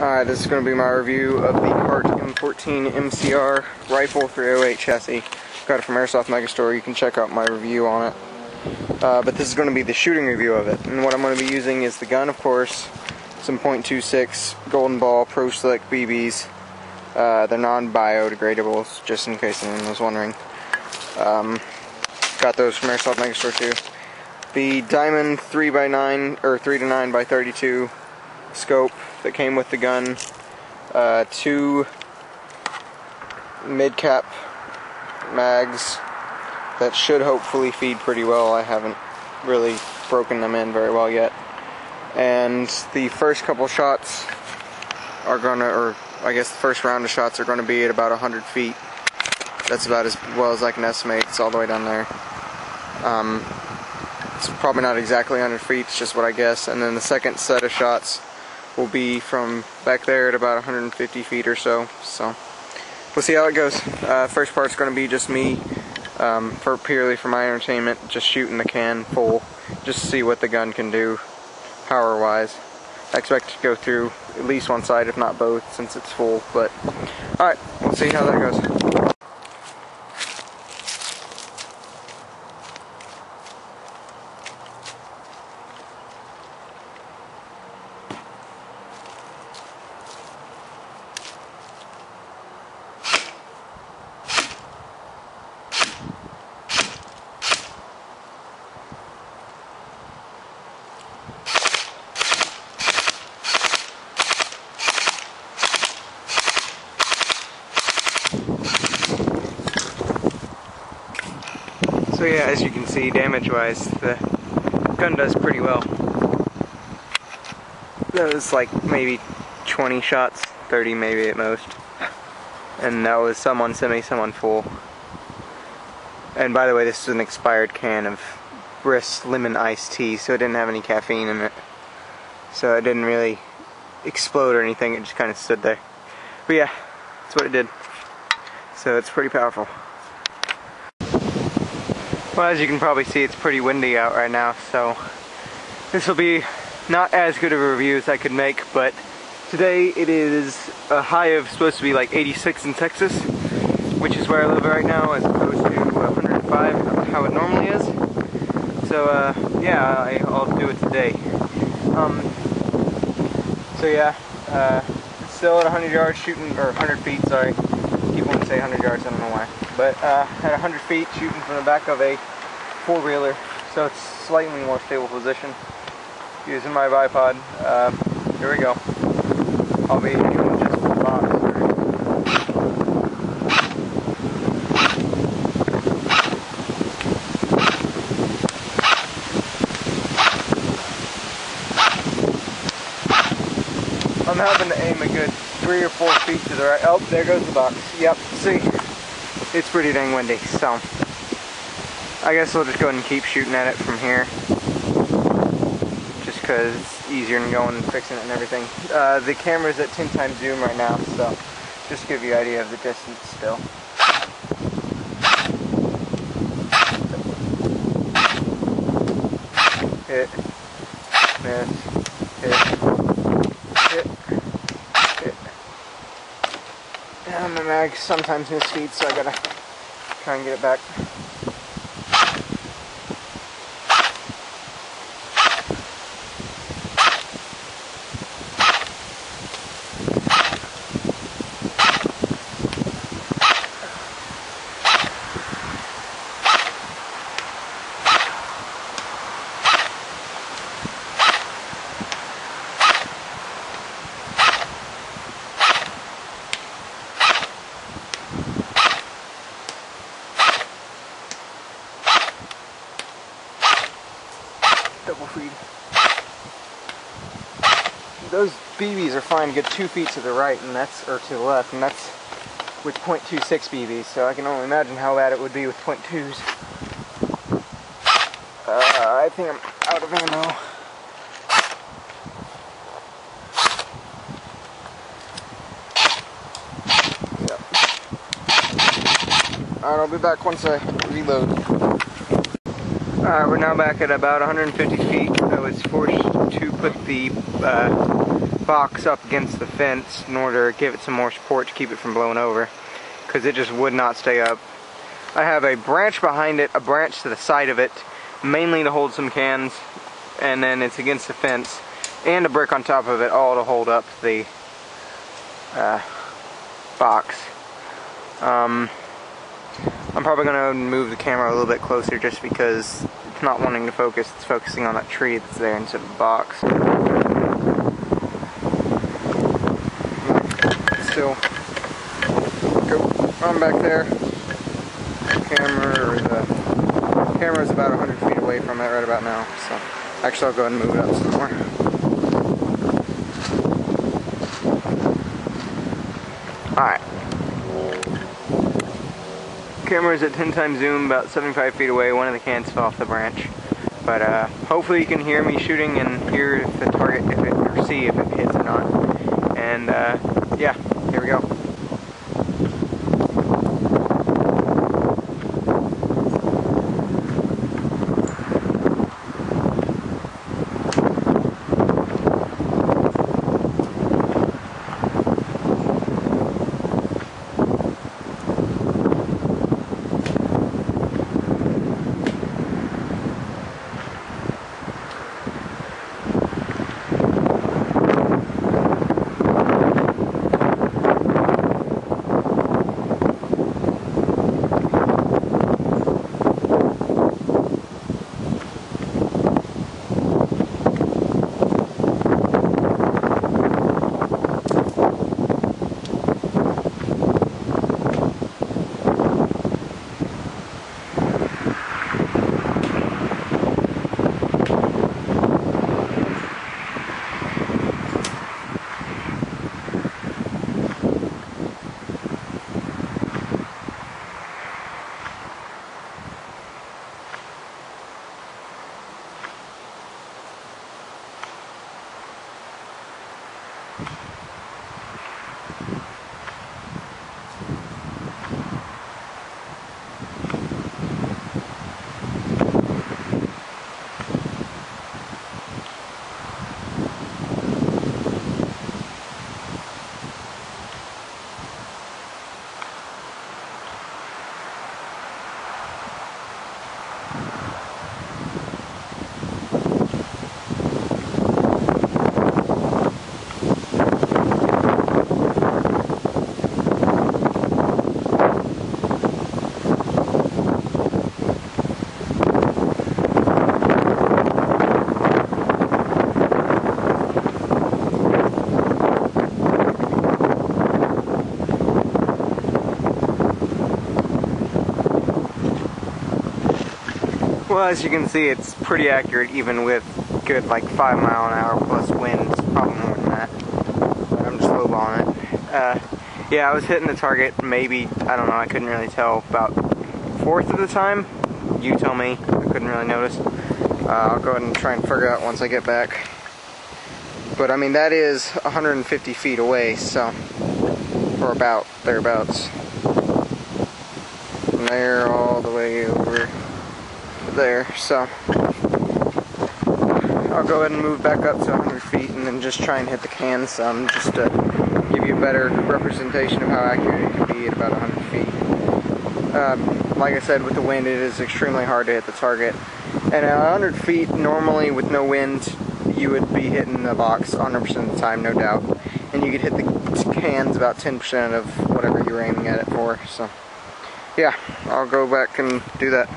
Alright, this is going to be my review of the Kart M14 MCR rifle 308 chassis. Got it from Airsoft Megastore. You can check out my review on it. But this is going to be the shooting review of it. And what I'm going to be using is the gun, of course, some .26 Golden Ball Pro Slick BBs. They're non-biodegradable, just in case anyone was wondering. Got those from Airsoft Megastore too. The Diamond 3x9 or 3-9x32 scope that came with the gun. 2 mid-cap mags that should hopefully feed pretty well. I haven't really broken them in very well yet. And the first couple shots are gonna, or I guess the first round of shots are gonna be at about 100 feet. That's about as well as I can estimate. It's all the way down there. It's probably not exactly 100 feet, it's just what I guess. And then the second set of shots will be from back there at about 150 feet or so. So we'll see how it goes. First part's going to be just me, purely for my entertainment, just shooting the can full, just to see what the gun can do power-wise. I expect to go through at least one side, if not both, since it's full. But alright, we'll see how that goes. So yeah, as you can see, damage-wise, the gun does pretty well. That was like maybe 20 shots, 30 maybe at most. And that was some on semi, some on full. And by the way, this is an expired can of Briss lemon iced tea, so it didn't have any caffeine in it. So it didn't really explode or anything, it just kind of stood there. But yeah, that's what it did. So it's pretty powerful. Well, as you can probably see, it's pretty windy out right now, so this will be not as good of a review as I could make, but today it is a high of supposed to be like 86 in Texas, which is where I live right now, as opposed to 105, how it normally is. So, yeah, I'll do it today. So yeah, still at 100 yards shooting, or 100 feet, sorry. I keep wanting to say 100 yards, I don't know why. But at 100 feet shooting from the back of a four-wheeler, so it's slightly more stable position. Using my bipod. Here we go. I'll be doing just the box. I'm having to aim a good 3 or 4 feet to the right. Oh, there goes the box. Yep, see? It's pretty dang windy, so I guess we'll just go ahead and keep shooting at it from here, just because it's easier than going and fixing it and everything. The camera's at 10 times zoom right now, so just to give you an idea of the distance still. Hit, miss, hit, hit. And my mag sometimes misfeeds, so I gotta try and get it back. Double feed. Those BBs are fine to get 2 feet to the right, and that's, or to the left, and that's with .26 BBs, so I can only imagine how bad it would be with .2s. I think I'm out of ammo. Yep. Alright, I'll be back once I reload. Alright, we're now back at about 150 feet. I was forced to put the box up against the fence in order to give it some more support to keep it from blowing over, because it just would not stay up. I have a branch behind it, a branch to the side of it, mainly to hold some cans, and then it's against the fence, and a brick on top of it, all to hold up the box. I'm probably going to move the camera a little bit closer just because it's not wanting to focus, it's focusing on that tree that's there instead of the box. Still, go on back there. The camera is about 100 feet away from it right about now, so actually I'll go ahead and move it up some more. Alright. Camera is at 10 times zoom, about 75 feet away. One of the cans fell off the branch. But hopefully you can hear me shooting and hear if the target, or see if it hits or not. And yeah, here we go. Well, as you can see, it's pretty accurate even with good like 5-mile-an-hour plus winds, probably more than that. But I'm just lowballing it. Yeah, I was hitting the target maybe, I don't know, I couldn't really tell, about 1/4 of the time. You tell me, I couldn't really notice. I'll go ahead and try and figure out once I get back. But I mean, that is 150 feet away, so, or about, thereabouts. From there all the way over there, so I'll go ahead and move back up to 100 feet and then just try and hit the can some, just to give you a better representation of how accurate it can be at about 100 feet. Like I said, with the wind, it is extremely hard to hit the target. And at 100 feet, normally with no wind, you would be hitting the box 100% of the time, no doubt. And you could hit the cans about 10% of whatever you were aiming at it for. So, yeah, I'll go back and do that.